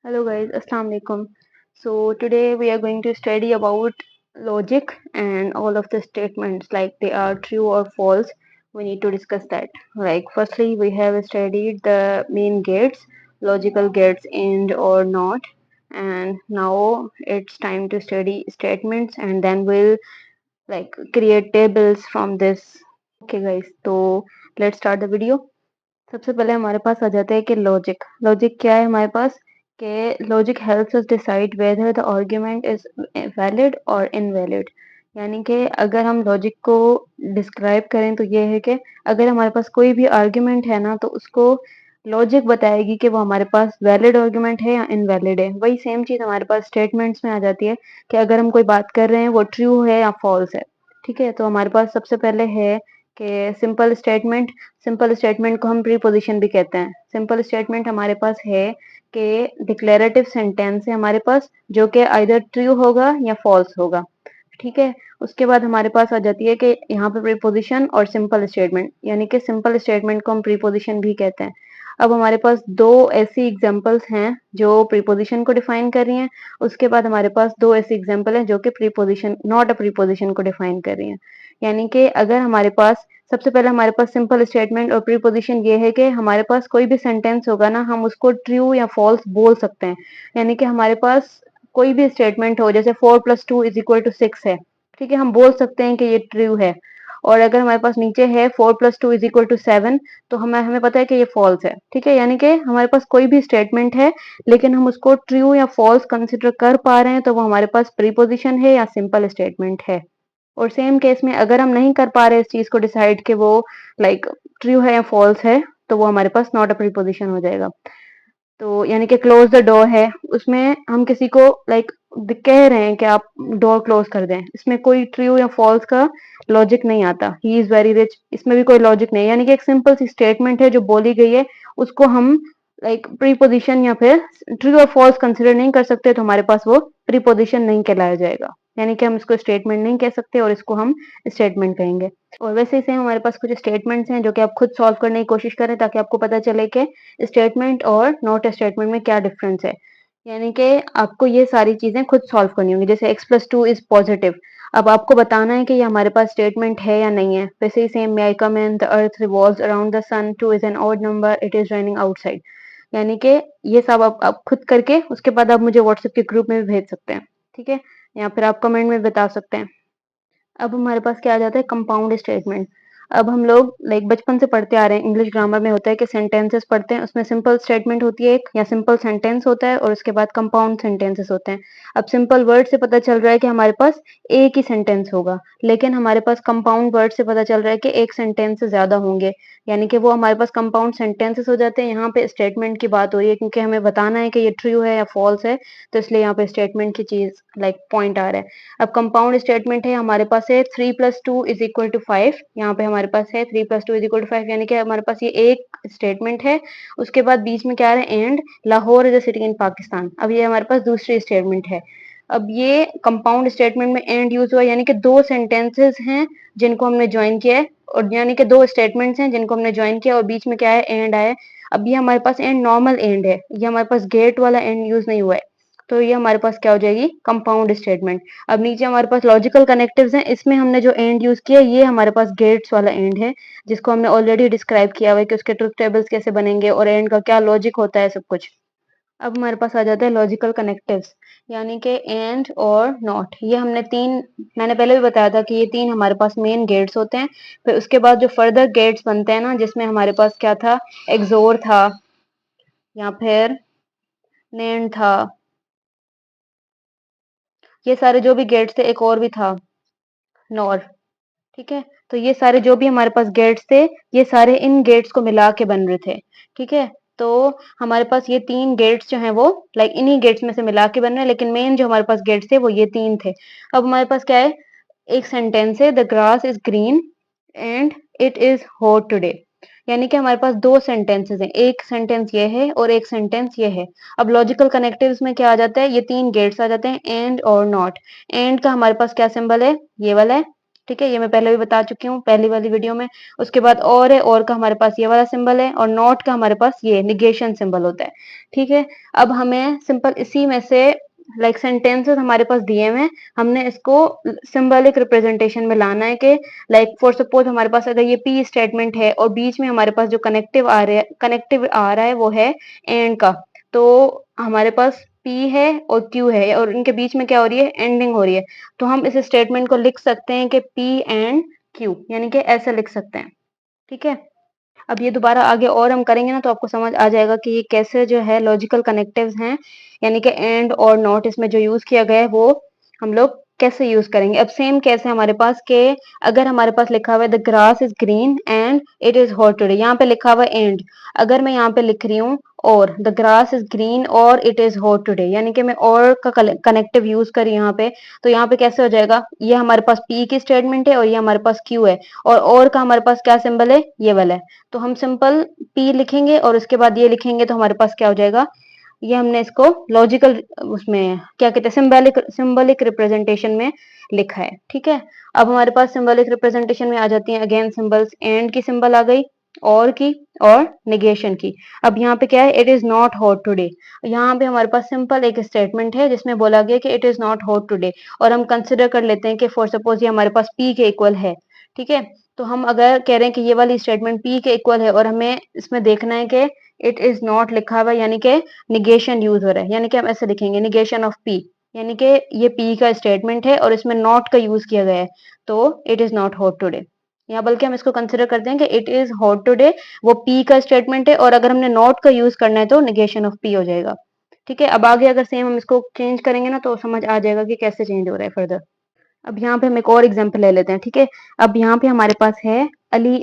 Hello guys, Assalamu alaikum. So today we are going to study about logic and all of the statements like they are true or false. We need to discuss that. Like firstly we have studied the main gates, logical gates and or not. And now it's time to study statements and then we'll like create tables from this. Okay guys, so let's start the video. सबसे पहले हमारे पास आ जाता है कि logic logic क्या है हमारे पास कि logic helps us decide whether the argument is valid और इनवैलिड। यानी कि अगर हम लॉजिक को डिस्क्राइब करें तो ये है कि अगर हमारे पास कोई भी आर्गुमेंट है ना तो उसको लॉजिक बताएगी कि वो हमारे पास वैलिड आर्गुमेंट है या इनवैलिड है। वही सेम चीज हमारे पास स्टेटमेंट्स में आ जाती है कि अगर हम कोई बात कर रहे हैं वो ट्रू है या फॉल्स है। ठीक है, तो हमारे पास सबसे पहले है कि सिंपल स्टेटमेंट को हम प्रीपोजिशन भी कहते हैं। सिंपल स्टेटमेंट हमारे पास है कि डिक्लेरेटिव सेंटेंस है हमारे पास जो कि आइदर ट्रू होगा या फॉल्स होगा। ठीक है, उसके बाद हमारे पास आ जाती है कि यहाँ पे प्रीपोजिशन और सिंपल स्टेटमेंट, यानी कि सिंपल स्टेटमेंट को हम प्रीपोजिशन भी कहते हैं। अब हमारे पास दो ऐसी एग्जांपल्स हैं जो प्रीपोजिशन को डिफाइन कर रही हैं। उसके बाद हमारे पास दो ऐसी एग्जांपल हैं जो कि प्रीपोजिशन नॉट अ प्रीपोजिशन को डिफाइन कर रही हैं। यानी कि अगर हमारे पास सबसे पहले हमारे पास सिंपल स्टेटमेंट और प्रीपोजिशन ये है कि हमारे पास कोई भी सेंटेंस होगा ना हम उसको ट्रू या फॉल्स बोल सकते हैं। यानी कि हमारे पास कोई भी स्टेटमेंट हो जैसे 4+2=6 है, ठीक है, हम बोल सकते हैं कि ये ट्रू है। और अगर हमारे पास नीचे है 4+2=7 तो हमें हमें पता है कि ये फॉल्स है। ठीक है, यानी कि हमारे पास कोई भी स्टेटमेंट है लेकिन हम उसको ट्रू या फॉल्स कंसिडर कर पा रहे हैं तो वो हमारे पास प्रीपोजिशन है या सिंपल स्टेटमेंट है। और सेम केस में अगर हम नहीं कर पा रहे इस चीज को डिसाइड कि वो लाइक ट्रू है या फॉल्स है तो वो हमारे पास नॉट अ प्रीपोजिशन हो जाएगा। तो यानी कि क्लोज द डोर है, उसमें हम किसी को लाइक कह रहे हैं कि आप डोर क्लोज कर दें, इसमें कोई ट्रू या फॉल्स का लॉजिक नहीं आता। ही इज वेरी रिच, इसमें भी कोई लॉजिक नहीं, यानी कि एक सिंपल सी स्टेटमेंट है जो बोली गई है, उसको हम लाइक प्रीपोजिशन या फिर ट्रू और फॉल्स कंसिडर नहीं कर सकते तो हमारे पास वो प्रीपोजिशन नहीं कहलाया जाएगा। यानी कि हम इसको स्टेटमेंट नहीं कह सकते और इसको हम स्टेटमेंट कहेंगे। और वैसे ही सेम हमारे पास कुछ स्टेटमेंट्स हैं जो कि आप खुद सॉल्व करने की कोशिश करें ताकि आपको पता चले कि स्टेटमेंट और नॉट स्टेटमेंट में क्या डिफरेंस है। यानी कि आपको ये सारी चीजें खुद सॉल्व करनी होंगी। जैसे x+2 इज पॉजिटिव, अब आपको बताना है कि ये हमारे पास स्टेटमेंट है या नहीं है। वैसे ही same, may I come in, the earth revolves around the sun, 2 is an odd number, it is raining outside. यानी कि ये सब आप खुद करके उसके बाद आप मुझे व्हाट्सएप के ग्रुप में भी भेज सकते हैं। ठीक है, या फिर आप कमेंट में बता सकते हैं। अब हमारे पास क्या आ जाता है, कंपाउंड स्टेटमेंट। अब हम लोग लाइक बचपन से पढ़ते आ रहे हैं, इंग्लिश ग्रामर में होता है कि सेंटेंसेस पढ़ते हैं, उसमें सिंपल स्टेटमेंट होती है एक या सिंपल सेंटेंस होता है और उसके बाद कंपाउंड सेंटेंसेस होते हैं। अब सिंपल वर्ड से पता चल रहा है कि हमारे पास एक ही सेंटेंस होगा, लेकिन हमारे पास कंपाउंड वर्ड से पता चल रहा है कि एक सेंटेंस से ज्यादा होंगे, यानी कि वो हमारे पास कंपाउंड सेंटेंसेस हो जाते हैं। यहाँ पे स्टेटमेंट की बात हो रही है क्योंकि हमें बताना है कि ये ट्रू है या फॉल्स है, तो इसलिए यहाँ पे स्टेटमेंट की चीज लाइक पॉइंट आ रहा है। अब कंपाउंड स्टेटमेंट है, हमारे पास है 3+2=5। यहाँ पे हमारे पास है 3+2=5, यानी कि हमारे पास ये एक स्टेटमेंट है। उसके बाद बीच में क्या है, and Lahore is a city in Pakistan. अब ये हमारे पास दूसरी स्टेटमेंट है। अब ये कंपाउंड स्टेटमेंट में एंड यूज हुआ, यानी कि दो सेंटेंसेस हैं जिनको हमने ज्वाइन किया है, और यानी कि दो स्टेटमेंट्स हैं जिनको हमने ज्वाइन किया और बीच में क्या है, एंड आया। अब ये हमारे पास एंड नॉर्मल एंड है, ये हमारे पास गेट वाला एंड यूज नहीं हुआ है, तो ये हमारे पास क्या हो जाएगी, कंपाउंड स्टेटमेंट। अब नीचे हमारे पास लॉजिकल कनेक्टिव्स हैं, इसमें हमने जो एंड यूज किया ये हमारे पास गेट्स वाला एंड है, जिसको हमने ऑलरेडी डिस्क्राइब किया हुआ है कि उसके ट्रुथ टेबल्स कैसे बनेंगे और एंड का क्या लॉजिक होता है, सब कुछ। अब हमारे पास आ जाता है लॉजिकल कनेक्टिव्स, यानी कि एंड और नॉट। ये हमने तीन, मैंने पहले भी बताया था कि ये तीन हमारे पास मेन गेट्स होते हैं। फिर उसके बाद जो फर्दर गेट्स बनते हैं ना, जिसमें हमारे पास क्या था, एक्सोर था या फिर नेंड था, ये सारे जो भी गेट्स थे, एक और भी था नॉर। ठीक है, तो ये सारे जो भी हमारे पास गेट्स थे ये सारे इन गेट्स को मिला के बन रहे थे। ठीक है, तो हमारे पास ये तीन गेट्स जो हैं वो लाइक इन्हीं गेट्स में से मिला के बन रहे हैं, लेकिन मेन जो हमारे पास गेट्स थे वो ये तीन थे। अब हमारे पास क्या है, एक सेंटेंस है, the grass is green and it is hot today. यानी कि हमारे पास दो सेंटेंसेस हैं, एक सेंटेंस ये है और एक सेंटेंस ये है। अब लॉजिकल कनेक्टिव्स में क्या आ जाता है, ये तीन गेट्स आ जाते हैं, एंड और नॉट। एंड का हमारे पास क्या सिंबल है, ये वाला है। ठीक है, ये मैं पहले भी बता चुकी हूँ पहली वाली वीडियो में। उसके बाद और है, और का हमारे पास ये वाला सिंबल है, और नॉट का हमारे पास ये निगेशन सिंबल होता है। ठीक है, अब हमें सिंपल इसी में से लाइक सेंटेंसेस हमारे पास दिए हुए हैं, हमने इसको सिंबलिक रिप्रेजेंटेशन में लाना है कि लाइक फॉर सपोज हमारे पास अगर ये पी स्टेटमेंट है और बीच में हमारे पास जो कनेक्टिव आ रहा है वो है एंड का, तो हमारे पास पी है और क्यू है और इनके बीच में क्या हो रही है, एंडिंग हो रही है। तो हम इस स्टेटमेंट को लिख सकते हैं कि पी एंड क्यू, यानी कि ऐसे लिख सकते हैं। ठीक है, अब ये दोबारा आगे और हम करेंगे ना तो आपको समझ आ जाएगा कि ये कैसे जो है लॉजिकल कनेक्टिव्स हैं, यानी कि एंड और नॉट इसमें जो यूज किया गया है वो हम लोग कैसे यूज करेंगे। अब सेम कैसे हमारे पास के अगर हमारे पास लिखा हुआ है the grass is green and it is hot today, यहाँ पे लिखा हुआ है एंड, अगर मैं यहाँ पे लिख रही हूँ और द ग्रास इज ग्रीन और इट इज हॉट टुडे, यानी कि मैं और का कनेक्टिव यूज करी यहाँ पे, तो यहाँ पे कैसे हो जाएगा, ये हमारे पास पी की स्टेटमेंट है और ये हमारे पास क्यू है, और का हमारे पास क्या सिंबल है, ये वाला है। तो हम सिंपल पी लिखेंगे और उसके बाद ये लिखेंगे तो हमारे पास क्या हो जाएगा, ये हमने इसको लॉजिकल उसमें क्या कहते हैं सिंबलिक रिप्रेजेंटेशन में लिखा है। ठीक है, अब हमारे पास सिंबलिक रिप्रेजेंटेशन में आ जाती है अगेन सिंबल्स, एंड की सिंबल आ गई, और की, और निगेशन की। अब यहाँ पे क्या है, it is not hot today, यहाँ पे हमारे पास सिंपल एक स्टेटमेंट है जिसमें बोला गया कि it is not hot today, और हम कंसिडर कर लेते हैं कि फॉर सपोज ये हमारे पास पी के इक्वल है। ठीक है, तो हम अगर कह रहे हैं कि ये वाली स्टेटमेंट पी के इक्वल है और हमें इसमें देखना है कि इट इज नॉट लिखा हुआ, यानी कि निगेशन यूज हो रहा है, यानी कि हम ऐसे लिखेंगे निगेशन ऑफ पी, यानी कि ये पी का स्टेटमेंट है और इसमें नॉट का यूज किया गया है, तो it is not hot today. या बल्कि हम इसको कंसिडर करते हैं कि इट इज हॉट टुडे, वो पी का स्टेटमेंट है और अगर हमने नॉट का यूज करना है तो निगेशन ऑफ पी हो जाएगा। ठीक है, अब आगे अगर सेम हम इसको चेंज करेंगे ना तो समझ आ जाएगा कि कैसे चेंज हो रहा है फर्दर। अब यहाँ पे हम एक और एग्जांपल ले लेते हैं। ठीक है, अब यहाँ पे हमारे पास है Ali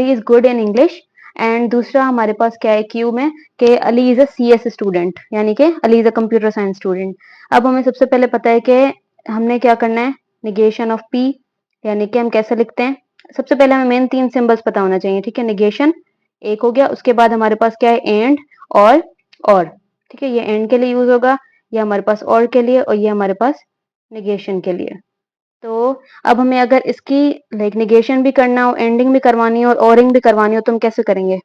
is good in English, and दूसरा हमारे पास क्या है क्यू में कि Ali is a CS student, यानी कि Ali is a computer science student. अब हमें सबसे पहले पता है कि हमने क्या करना है, निगेशन ऑफ पी, यानी कि हम कैसे लिखते हैं, सबसे पहले हमें मेन तीन सिंबल्स पता होना चाहिए। ठीक है, निगेशन एक हो गया, उसके बाद हमारे पास क्या है, एंड और। ठीक है, ये एंड के लिए यूज होगा, ये हमारे पास और के लिए, और ये हमारे पास निगेशन के लिए। तो अब हमें अगर इसकी लाइक निगेशन भी करना हो, एंडिंग भी करवानी हो और ओरिंग भी करवानी हो तो हम कैसे करेंगे।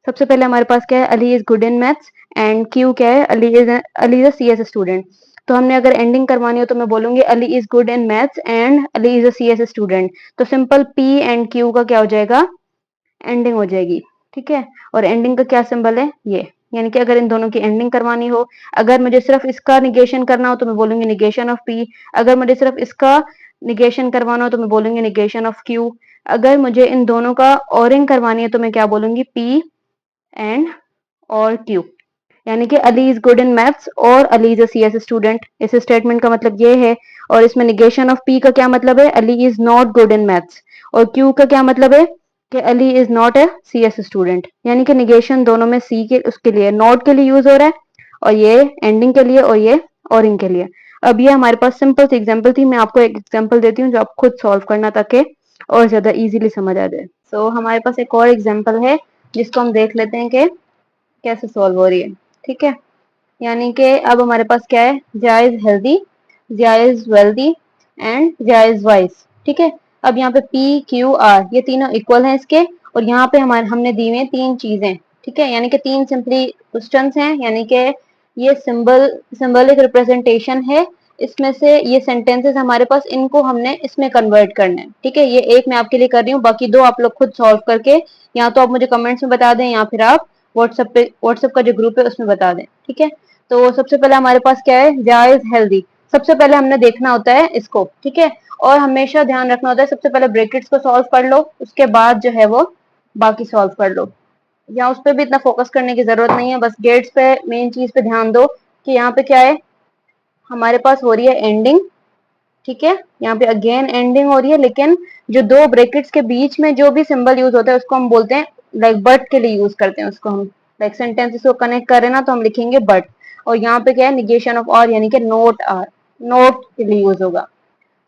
सबसे पहले हमारे पास क्या है, Ali is good in maths, and Q क्या है, Ali is a CS student. तो हमने अगर एंडिंग करवानी हो तो मैं बोलूंगी Ali is good in maths and Ali is a CS student, तो सिंपल पी एंड क्यू का क्या हो जाएगा, एंडिंग हो जाएगी। ठीक है, और एंडिंग का क्या सिंबल है, ये, यानी कि अगर इन दोनों की एंडिंग करवानी हो, अगर मुझे सिर्फ इसका निगेशन करना हो तो मैं बोलूंगी निगेशन ऑफ पी, अगर मुझे सिर्फ इसका निगेशन करवाना हो तो मैं बोलूंगी निगेशन ऑफ क्यू, अगर मुझे इन दोनों का ओरिंग करवानी है तो मैं क्या बोलूंगी, पी एंड और क्यू, यानी कि Ali is good in maths और Ali is a CS student, इस स्टेटमेंट का मतलब ये है। और इसमें निगेशन ऑफ पी का क्या मतलब है, Ali is not good in maths, और क्यू का क्या मतलब है कि Ali is not a CS student, यानी कि निगेशन दोनों में सी के उसके लिए नॉट के लिए यूज हो रहा है, और ये एंडिंग के लिए और ये ओरिंग के लिए। अब ये हमारे पास सिंपल सी एग्जांपल थी, मैं आपको एक एग्जांपल देती हूँ जो आप खुद सॉल्व करना ताकि और ज्यादा इजीली समझ आ जाए। सो हमारे पास एक और एग्जांपल है जिसको हम देख लेते हैं कि कैसे सॉल्व हो रही है। ठीक है, यानी कि अब हमारे पास क्या है, Zia is healthy, Zia is wealthy and Zia is wise. ठीक है, अब यहाँ पे पी क्यू आर ये तीनों इक्वल हैं इसके, और यहाँ पे हमारे हमने दी हुई हैं तीन चीजें। ठीक है, यानी कि तीन सिंपली क्वेश्चंस हैं, यानी कि ये सिंबलिक रिप्रेजेंटेशन है, इसमें से ये सेंटेंसेस हमारे पास, इनको हमने इसमें कन्वर्ट करना है। ठीक है, ये एक मैं आपके लिए कर रही हूँ, बाकी दो आप लोग खुद सॉल्व करके या तो आप मुझे कमेंट्स में बता दें या फिर आप व्हाट्सएप का जो ग्रुप है उसमें बता दें। ठीक है, तो सबसे पहले हमारे पास क्या है, जिया इज हेल्दी, सबसे पहले हमने देखना होता है इसको। ठीक है, और हमेशा ध्यान रखना होता है सबसे पहले ब्रैकेट्स को सॉल्व कर लो, उसके बाद जो है वो बाकी सॉल्व कर लो, या उस पर भी इतना फोकस करने की जरूरत नहीं है, बस गेट्स पे मेन चीज पे ध्यान दो कि यहाँ पे क्या है, हमारे पास हो रही है एंडिंग। ठीक है, यहाँ पे अगेन एंडिंग हो रही है, लेकिन जो दो ब्रैकेट्स के बीच में जो भी सिंबल यूज होता है उसको हम बोलते हैं लाइक बट के लिए यूज करते हैं उसको हम, लाइक सेंटेंसेस को कनेक्ट कर रहे हैं ना तो हम लिखेंगे बट, और यहाँ पे क्या है, निगेशन ऑफ और, यानी कि नोट आर, नोट के लिए यूज होगा।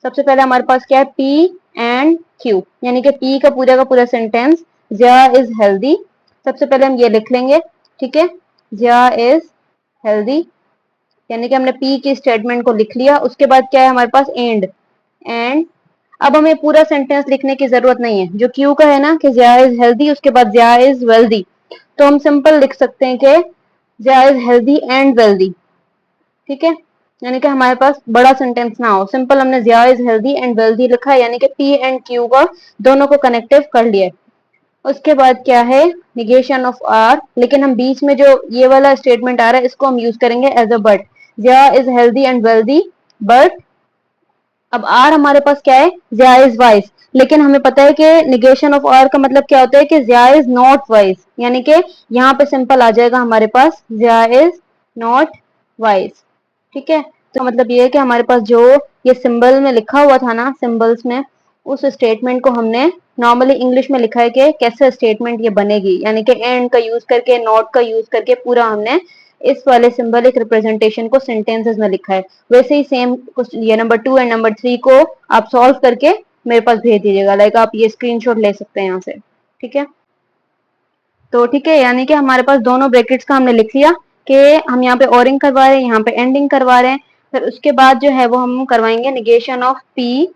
सबसे पहले हमारे पास क्या है, पी एंड क्यू, यानी कि पी का पूरा सेंटेंस, जिया इज हेल्दी, सबसे पहले हम ये लिख लेंगे। ठीक है, जिया इज हेल्दी, यानी कि हमने पी की स्टेटमेंट को लिख लिया, उसके बाद क्या है हमारे पास, एंड अब हमें पूरा सेंटेंस लिखने की जरूरत नहीं है। जो क्यू का है ना कि जिया इज हेल्दी, उसके बाद जिया इज वेल्दी, तो हम सिंपल लिख सकते हैं कि जिया इज हेल्दी एंड वेल्दी। ठीक है, यानी कि हमारे पास बड़ा सेंटेंस ना हो, सिंपल हमने जिया इज हेल्दी एंड वेल्दी लिखा है, यानी कि पी एंड क्यू का दोनों को कनेक्टिव कर लिया है। उसके बाद क्या है, निगेशन ऑफ आर, लेकिन हम बीच में जो ये वाला स्टेटमेंट आ रहा है इसको हम यूज करेंगे एज अ बट। जिया is healthy and wealthy but, अब आर हमारे पास क्या है, जिया इज वाइज, लेकिन हमें पता है कि निगेशन ऑफ आर का मतलब क्या होता है कि जिया इज नॉट वाइज, यानी कि यहाँ पे सिंपल आ जाएगा हमारे पास जिया इज नॉट वाइज। ठीक है, तो मतलब ये है कि हमारे पास जो ये सिंबल में लिखा हुआ था ना, सिंबल्स में, उस स्टेटमेंट को हमने नॉर्मली इंग्लिश में लिखा है कि कैसे स्टेटमेंट ये बनेगी, यानी कि एंड का यूज करके, नॉट का यूज करके पूरा हमने इस वाले सिंबलिक रिप्रेजेंटेशन को सेंटेंसेस में लिखा है। वैसे ही सेम कुछ ये नंबर 2 एंड नंबर 3 को आप सॉल्व करके मेरे पास भेज दीजिएगा, लाइक आप ये स्क्रीनशॉट ले सकते हैं यहाँ से। ठीक है, तो ठीक है, यानी कि हमारे पास दोनों ब्रैकेट्स का हमने लिख लिया कि हम यहाँ पे ओरिंग करवा रहे हैं, यहाँ पे एंडिंग करवा रहे हैं। फिर उसके बाद जो है वो हम करवाएंगे negation of P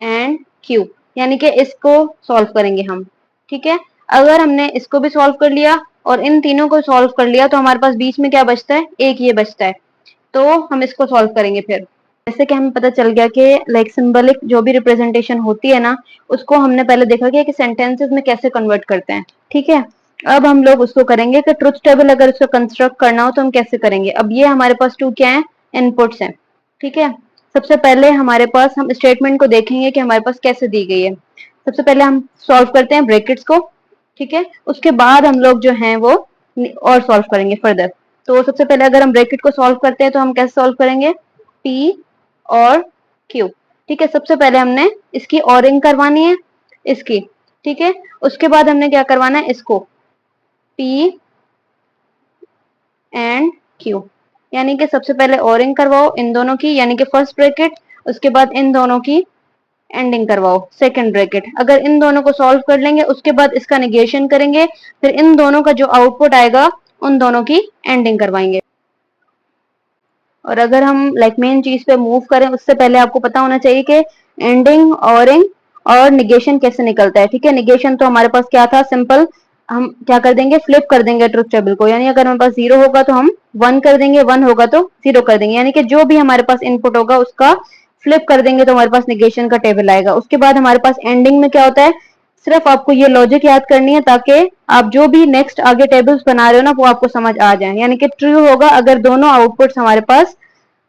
and Q, यानी कि इसको सॉल्व करेंगे हम। ठीक है, अगर हमने इसको भी सॉल्व कर लिया और इन तीनों को सॉल्व कर लिया तो हमारे पास बीच में क्या बचता है, एक ये बचता है, तो हम इसको सॉल्व करेंगे। फिर जैसे कि हमें पता चल गया कि लाइक सिंबलिक जो भी रिप्रेजेंटेशन होती है ना, उसको हमने पहले देखा कि सेंटेंसेस में कैसे कन्वर्ट करते हैं। ठीक है, अब हम लोग उसको करेंगे कि ट्रुथ टेबल अगर उसको कंस्ट्रक्ट करना हो तो हम कैसे करेंगे। अब ये हमारे पास टू क्या है, इनपुट्स हैं। ठीक है, सबसे पहले हमारे पास हम स्टेटमेंट को देखेंगे कि हमारे पास कैसे दी गई है। सबसे पहले हम सॉल्व करते हैं ब्रैकेट्स को। ठीक है, उसके बाद हम लोग जो हैं वो और सॉल्व करेंगे फर्दर। तो सबसे पहले अगर हम ब्रैकेट को सॉल्व करते हैं तो हम कैसे सॉल्व करेंगे, P और Q। ठीक है, सबसे पहले हमने इसकी ओरिंग करवानी है, इसकी। ठीक है, उसके बाद हमने क्या करवाना है, इसको P एंड Q, यानी कि सबसे पहले ओरिंग करवाओ इन दोनों की, यानी कि फर्स्ट ब्रैकेट, उसके बाद इन दोनों की एंडिंग करवाओ सेकंड ब्रैकेट। अगर इन दोनों को सॉल्व कर लेंगे उसके बाद इसका निगेशन करेंगे, फिर इन दोनों का जो आउटपुट आएगा उन दोनों की एंडिंग करवाएंगे। और अगर हम लाइक मेन चीज पे मूव करें उससे पहले आपको पता होना चाहिए कि एंडिंग, ओरिंग और निगेशन कैसे निकलता है। ठीक है, निगेशन तो हमारे पास क्या था, सिंपल हम क्या कर देंगे, फ्लिप कर देंगे ट्रुथ टेबल को, यानी अगर हमारे पास 0 होगा तो हम 1 कर देंगे, 1 होगा तो 0 कर देंगे, यानी कि जो भी हमारे पास इनपुट होगा उसका फ्लिप कर देंगे तो हमारे पास निगेशन का टेबल आएगा। उसके बाद हमारे पास एंडिंग में क्या होता है, सिर्फ आपको ये लॉजिक याद करनी है ताकि आप जो भी नेक्स्ट आगे टेबल्स बना रहे हो ना वो आपको समझ आ जाए। यानी कि ट्रू होगा अगर दोनों आउटपुट्स हमारे पास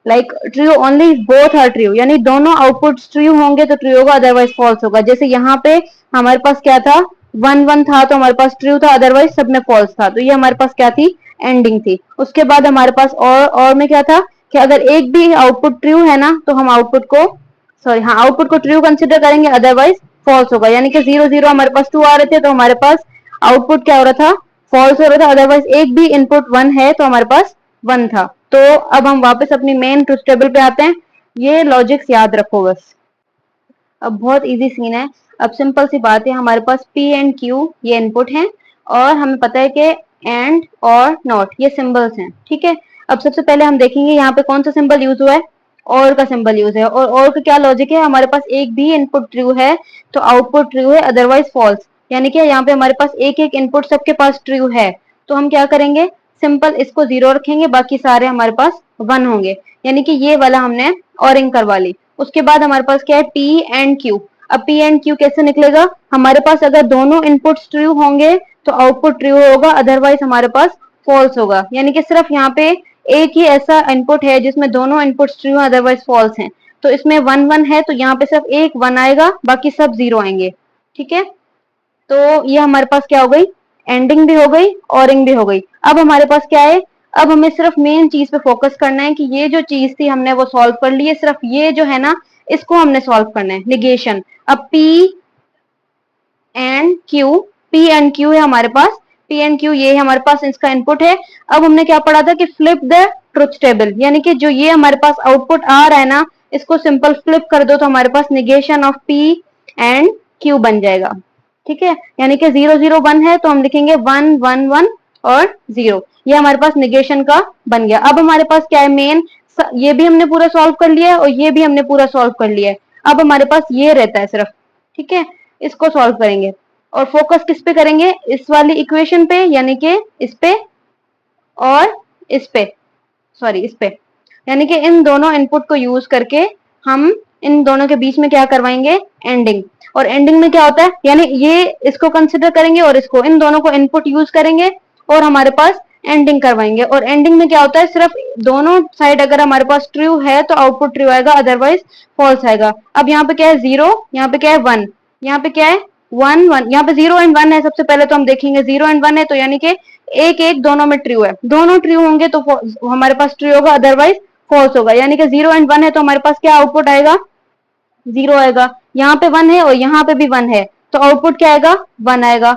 like true only both are true, यानी दोनों आउटपुट्स ट्रू होंगे तो ट्रू होगा, अदरवाइज फॉल्स होगा। जैसे यहाँ पे हमारे पास क्या था, 1 1 था तो हमारे पास ट्रू था, अदरवाइज सब में फॉल्स था, तो ये हमारे पास क्या थी, एंडिंग थी। उसके बाद हमारे पास और में क्या था कि अगर एक भी आउटपुट ट्रू है ना तो हम आउटपुट को सॉरी हाँ आउटपुट को ट्रू कंसिडर करेंगे, अदरवाइज फॉल्स होगा। यानी कि 0 0 हमारे पास 2 आ रहे थे तो हमारे पास आउटपुट क्या हो रहा था, फॉल्स हो रहा था, अदरवाइज एक भी इनपुट 1 है तो हमारे पास 1 था। तो अब हम वापस अपनी मेन ट्रुथ टेबल पे आते हैं, ये लॉजिक्स याद रखो बस। अब बहुत इजी सीन है। अब सिंपल सी बात है, हमारे पास P एंड Q ये इनपुट हैं और हमें पता है कि एंड और नॉट ये सिंबल्स हैं। ठीक है, अब सबसे पहले हम देखेंगे यहाँ पे कौन सा सिंबल यूज हुआ है, और का सिंबल यूज है। और का क्या लॉजिक है, हमारे पास एक भी इनपुट ट्रू है तो आउटपुट ट्रू है, अदरवाइज फॉल्स। यानी कि यहाँ पे हमारे पास एक एक इनपुट सबके पास ट्रू है, तो हम क्या करेंगे, सिंपल इसको 0 रखेंगे, बाकी सारे हमारे पास 1 होंगे, यानी कि ये वाला हमने ओरिंग करवा ली। उसके बाद हमारे पास क्या है, P एंड Q। अब P एंड Q कैसे निकलेगा, हमारे पास अगर दोनों इनपुट्स ट्रू होंगे तो आउटपुट ट्रू होगा, अदरवाइज हमारे पास फॉल्स होगा। यानी कि सिर्फ यहाँ पे एक ही ऐसा इनपुट है जिसमें दोनों इनपुट्स ट्रू अदरवाइज फॉल्स हैं, तो इसमें 1 1 है तो यहाँ पे सिर्फ एक 1 आएगा, बाकी सब 0 आएंगे। ठीक है, तो ये हमारे पास क्या हो गई, एंडिंग भी हो गई, ओरिंग भी हो गई। अब हमारे पास क्या है, अब हमें सिर्फ मेन चीज पे फोकस करना है कि ये जो चीज थी हमने वो सॉल्व कर ली है, सिर्फ ये जो है ना इसको हमने सॉल्व करना है, निगेशन। अब P and Q, P and Q है हमारे पास, P एंड Q ये हमारे पास इसका इनपुट है। अब हमने क्या पढ़ा था कि फ्लिप द ट्रुथ टेबल, यानी कि जो ये हमारे पास आउटपुट आ रहा है ना इसको सिंपल फ्लिप कर दो तो हमारे पास negation of P and Q बन जाएगा। ठीक है, यानी कि 0 0 1 है तो हम लिखेंगे 1 1 1 और 0, ये हमारे पास निगेशन का बन गया। अब हमारे पास क्या है, मेन ये भी हमने पूरा सॉल्व कर लिया है और ये भी हमने पूरा सॉल्व कर लिया है। अब हमारे पास ये रहता है सिर्फ, ठीक है। इसको सॉल्व करेंगे और फोकस किस पे करेंगे, इस वाली इक्वेशन पे, यानी कि इस पे और इस पे, सॉरी इस पे, यानी कि इन दोनों इनपुट को यूज करके हम इन दोनों के बीच में क्या करवाएंगे, एंडिंग। और एंडिंग में क्या होता है, यानी ये इसको कंसिडर करेंगे और इसको, इन दोनों को इनपुट यूज करेंगे और हमारे पास एंडिंग करवाएंगे। और एंडिंग में क्या होता है, सिर्फ दोनों साइड अगर हमारे पास ट्रू है तो आउटपुट ट्रू आएगा, अदरवाइज फॉल्स आएगा। अब यहाँ पे क्या है, 0, यहाँ पे क्या है 1, यहाँ पे क्या है 1 1, यहाँ पे 0 एंड 1 है। सबसे पहले तो हम देखेंगे 0 एंड 1 है, तो यानी कि एक एक दोनों में ट्रू है, दोनों ट्रू होंगे तो हमारे पास ट्रू होगा, अदरवाइज फॉल्स होगा। यानी कि 0 एंड 1 है तो हमारे पास क्या आउटपुट आएगा, 0 आएगा। यहाँ पे 1 है और यहाँ पे भी 1 है, तो आउटपुट क्या आएगा, 1 आएगा।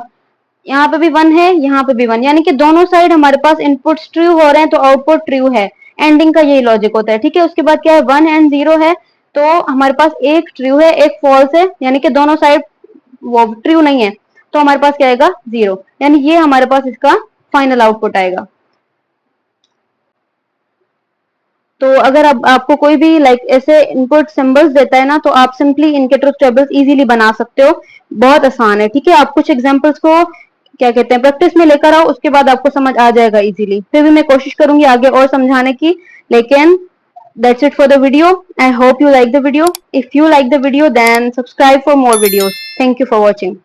यहाँ पे भी 1 है, यहाँ पे भी 1, यानी कि दोनों साइड हमारे पास इनपुट्स ट्रू हो रहे हैं तो आउटपुट ट्रू है। एंडिंग का यही लॉजिक होता है, ठीक है। उसके बाद क्या है, 1 एंड 0 है, तो हमारे पास एक ट्रू है एक फॉल्स है, यानी कि दोनों साइड वो ट्रू नहीं है, तो हमारे पास क्या आएगा, 0, यानी ये हमारे पास इसका फाइनल आउटपुट आएगा। तो अगर अब आपको कोई भी लाइक ऐसे इनपुट सिंबल्स देता है ना, तो आप सिंपली इनके ट्रुथ टेबल्स इजीली बना सकते हो, बहुत आसान है, ठीक है। आप कुछ एग्जांपल्स को क्या कहते हैं प्रैक्टिस में लेकर आओ, उसके बाद आपको समझ आ जाएगा इजीली। फिर भी मैं कोशिश करूंगी आगे और समझाने की, लेकिन that's it for the video. I hope you like the video. If you like the video, then subscribe for more videos. Thank you for watching.